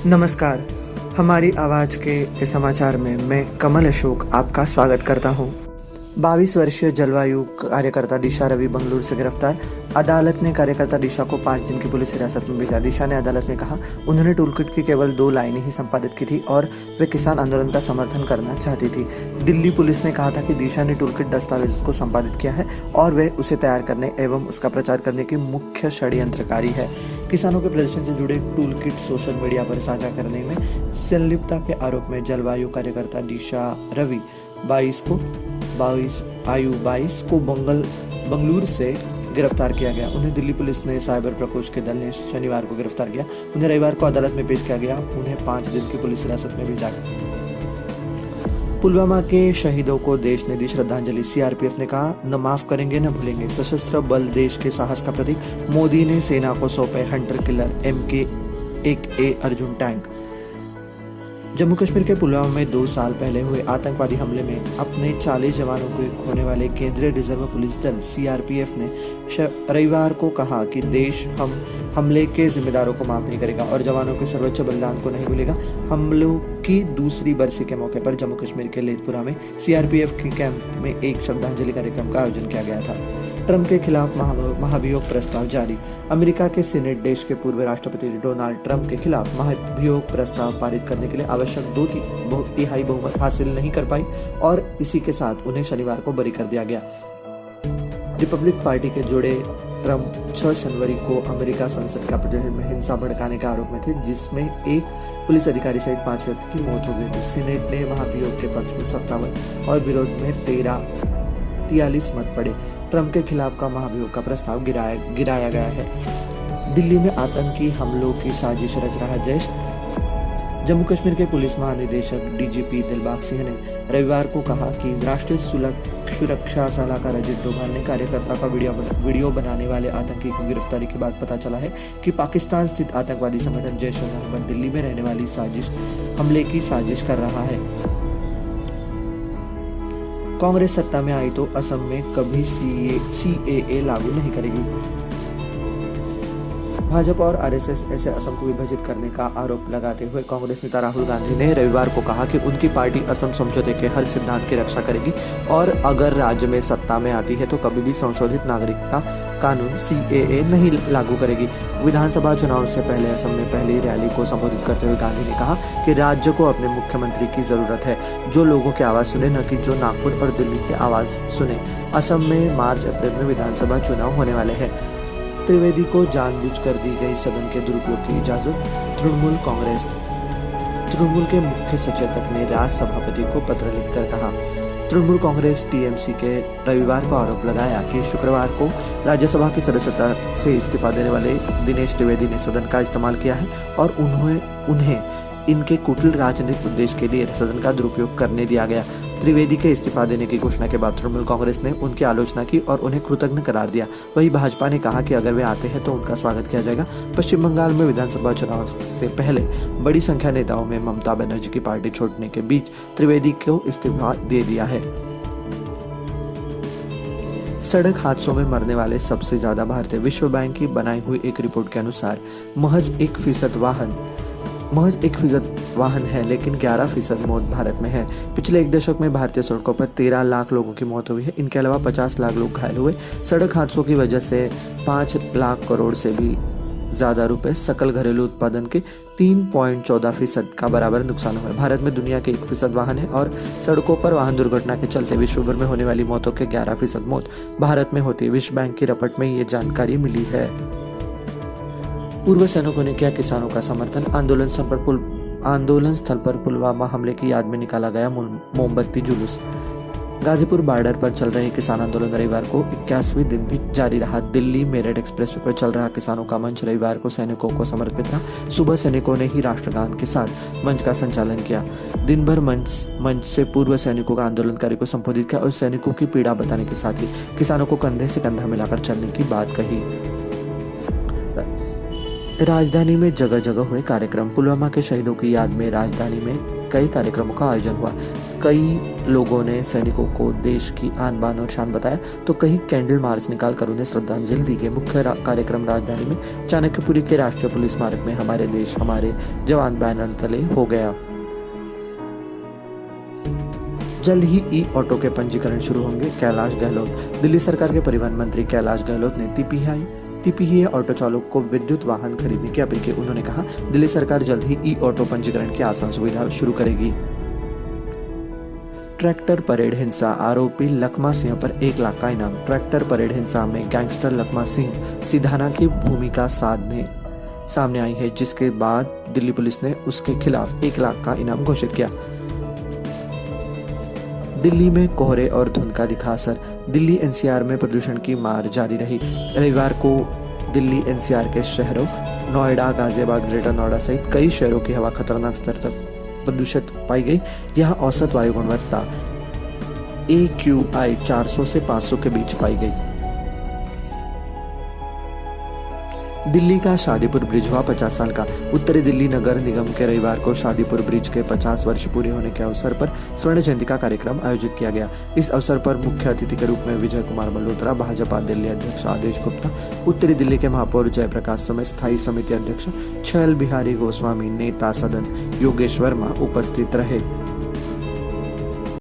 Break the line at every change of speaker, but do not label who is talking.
नमस्कार। हमारी आवाज़ के समाचार में मैं कमल अशोक आपका स्वागत करता हूं। 22 वर्षीय जलवायु कार्यकर्ता दिशा रवि बंगलुरु से गिरफ्तार। अदालत ने कार्यकर्ता दिशा को 5 दिन की पुलिस हिरासत में भेजा। दिशा ने अदालत में कहा उन्होंने टूलकिट की केवल 2 लाइनें ही संपादित की थी और वे किसान आंदोलन का समर्थन करना चाहती थी। दिल्ली पुलिस ने कहा था कि दिशा ने टूलकिट दस्तावेज को संपादित किया है और वे उसे तैयार करने एवं उसका प्रचार करने की मुख्य षड्यंत्रकारी है। किसानों के प्रदर्शन से जुड़े टूलकिट सोशल मीडिया पर साझा करने में संलिप्तता के आरोप में जलवायु कार्यकर्ता दिशा रवि 22 को बंगलुरु से गिरफ्तार किया गया। उन्हें दिल्ली पुलिस ने साइबर प्रकोष्ठ के दल ने शनिवार को गिरफ्तार किया। उन्हें रविवार को अदालत में पेश किया गया। उन्हें 5 दिन की पुलिस हिरासत में भेजा गया। पुलवामा के शहीदों को देश ने दी श्रद्धांजलि। सीआरपीएफ ने कहा न माफ करेंगे न भूलेंगे। सशस्त्र बल देश के साहस का प्रतीक। मोदी ने सेना को सौंपे Hunter killer MK-1A Arjun tank. Jammu Kashmir के पुलवामा में 2 साल पहले हुए आतंकवादी हमले में अपने 40 जवानों को खोने वाले केंद्रीय रिजर्व पुलिस दल CRPF ने रविवार को कहा कि देश हमले के जिम्मेदारों को माफ नहीं करेगा और जवानों के सर्वोच्च बलिदान को नहीं भूलेगा। हमलों की दूसरी बरसी के मौके पर जम्मू कश्मीर के लेथपुरा में CRPF के कैंप में एक श्रद्धांजलि कार्यक्रम का आयोजन किया गया था। ट्रंप के खिलाफ महाभियोग प्रस्ताव जारी। अमेरिका के सीनेट देश के पूर्व राष्ट्रपति डोनाल्ड ट्रंप के खिलाफ महाभियोग प्रस्ताव पारित करने के लिए आवश्यक 2/3 बहुमत हासिल नहीं कर पाई और इसी के साथ उन्हें शनिवार को बरी कर दिया गया। रिपब्लिक पार्टी के जोड़े ट्रंप 6 जनवरी को अमेरिका संसद कैपिटल में हिंसा भड़काने के आरोप में थे, जिसमें एक पुलिस अधिकारी सहित 5 व्यक्ति की मौत हो गई थी। सीनेट ने महाभियोग के पक्ष में 57 और विरोध में 43 मत पड़े। ट्रंप के खिलाफ का महाभियोग का प्रस्ताव गिराया गया है। दिल्ली में आतंकी हमलों की साजिश रच रहा जैश। जम्मू कश्मीर के पुलिस महानिदेशक DGP दिलबाग सिंह ने रविवार को कहा कि राष्ट्रीय सुरक्षा सलाहकार अजित डोभाल ने कार्यकर्ता का वीडियो बनाने वाले आतंकी की गिरफ्तारी के बाद पता चला है कि पाकिस्तान स्थित आतंकवादी संगठन जैश-ए-मोहम्मद दिल्ली में रहने वाली हमले की साजिश कर रहा है। कांग्रेस सत्ता में आई तो असम में कभी CAA लागू नहीं करेगी। भाजपा और RSS ऐसे असम को विभाजित करने का आरोप लगाते हुए कांग्रेस नेता राहुल गांधी ने रविवार को कहा कि उनकी पार्टी असम समझौते के हर सिद्धांत की रक्षा करेगी और अगर राज्य में सत्ता में आती है तो कभी भी संशोधित नागरिकता कानून CAA नहीं लागू करेगी। विधानसभा चुनाव से पहले असम में पहली रैली को संबोधित करते हुए गांधी ने कहा कि राज्य को अपने मुख्यमंत्री की जरूरत है जो लोगों की आवाज सुने, न कि जो नागपुर और दिल्ली की आवाज सुने। असम में मार्च-अप्रैल में विधानसभा चुनाव होने वाले हैं। त्रिवेदी को जानबूझकर दी गई सदन के दुरुपयोग की इजाजत। तृणमूल के मुख्य सचेतक ने राज्य सभापति को पत्र लिखकर कहा। तृणमूल कांग्रेस TMC के रविवार को आरोप लगाया कि शुक्रवार को राज्यसभा की सदस्यता से इस्तीफा देने वाले दिनेश त्रिवेदी ने सदन का इस्तेमाल किया है और उन्हें इनके कुटिल राजनीतिक उद्देश्य के लिए सदन का दुरुपयोग करने दिया गया। त्रिवेदी के इस्तीफा देने की घोषणा के बाद तृणमूल कांग्रेस ने उनकी आलोचना की और उन्हें कृतज्ञ करार दिया। वहीं भाजपा ने कहा कि अगर वे आते हैं तो उनका स्वागत किया जाएगा। पश्चिम बंगाल में विधानसभा चुनाव से पहले बड़ी संख्या नेताओं में ममता बनर्जी की पार्टी छोड़ने के बीच त्रिवेदी को इस्तीफा दे दिया है। सड़क हादसों में मरने वाले सबसे ज्यादा भारतीय। विश्व बैंक की बनाई हुई एक रिपोर्ट के अनुसार महज 1% वाहन है, लेकिन 11% मौत भारत में है। पिछले 1 दशक में भारतीय सड़कों पर 13 लाख लोगों की मौत हुई है। इनके अलावा 50 लाख लोग घायल हुए। सड़क हादसों की वजह से 5 लाख करोड़ से भी ज्यादा रुपए सकल घरेलू उत्पादन के 3.14% का बराबर नुकसान हुआ है। भारत में दुनिया के 1% वाहन है और सड़कों पर वाहन दुर्घटना के चलते विश्व भर में होने वाली मौतों के 11% मौत भारत में होती है। विश्व बैंक की रिपोर्ट में ये जानकारी मिली है। पूर्व सैनिकों ने किया किसानों का समर्थन। आंदोलन स्थल पर पुलवामा हमले की याद में निकाला गया मोमबत्ती जुलूस। गाजीपुर बॉर्डर पर चल रहे किसान आंदोलन रविवार को 21वें दिन भी जारी रहा। दिल्ली मेरठ एक्सप्रेस वे पर चल रहा किसानों का मंच रविवार को सैनिकों को समर्पित रहा। सुबह सैनिकों ने ही राष्ट्रगान के साथ मंच का संचालन किया। दिन भर मंच से पूर्व सैनिकों का आंदोलनकारी को संबोधित किया और सैनिकों की पीड़ा बताने के साथ ही किसानों को कंधे से कंधा मिलाकर चलने की बात कही। राजधानी में जगह जगह हुए कार्यक्रम। पुलवामा के शहीदों की याद में राजधानी में कई कार्यक्रमों का आयोजन हुआ। कई लोगों ने सैनिकों को देश की आन बान और शान बताया तो कहीं कैंडल मार्च निकालकर उन्हें श्रद्धांजलि दी गई। मुख्य कार्यक्रम राजधानी में चाणक्यपुरी के राष्ट्रीय पुलिस स्मारक में हमारे देश हमारे जवान बैनर तले हो गया। जल्द ही ई ऑटो के पंजीकरण शुरू होंगे, कैलाश गहलोत। दिल्ली सरकार के परिवहन मंत्री कैलाश गहलोत ने तिपीही ऑटो चालक को विद्युत वाहन खरीदने की अपील की। उन्होंने कहा, दिल्ली सरकार जल्द ही ई ऑटो पंजीकरण की आसान सुविधा शुरू करेगी। ट्रैक्टर परेड हिंसा, आरोपी लखमा सिंह पर 1 लाख का इनाम। ट्रैक्टर परेड हिंसा में गैंगस्टर लखमा सिंह सिधाना की भूमिका सामने आई है, जिसके बाद दिल्ली पुलिस ने उसके खिलाफ 1 लाख का इनाम घोषित किया। दिल्ली में कोहरे और धुंध का दिखा असर। दिल्ली एनसीआर में प्रदूषण की मार जारी रही। रविवार को दिल्ली एनसीआर के शहरों नोएडा, गाजियाबाद, ग्रेटर नोएडा सहित कई शहरों की हवा खतरनाक स्तर तक प्रदूषित पाई गई। यहाँ औसत वायु गुणवत्ता AQI 400 से 500 के बीच पाई गई। दिल्ली का शादीपुर ब्रिज हुआ 50 साल का। उत्तरी दिल्ली नगर निगम के रविवार को शादीपुर ब्रिज के 50 वर्ष पूरे होने के अवसर पर स्वर्ण जयंती का कार्यक्रम आयोजित किया गया। इस अवसर पर मुख्य अतिथि के रूप में विजय कुमार मल्होत्रा, भाजपा दिल्ली अध्यक्ष आदेश गुप्ता, उत्तरी दिल्ली के महापौर जयप्रकाश समेत स्थायी समिति अध्यक्ष छैल बिहारी गोस्वामी, नेता सदन योगेश वर्मा उपस्थित रहे।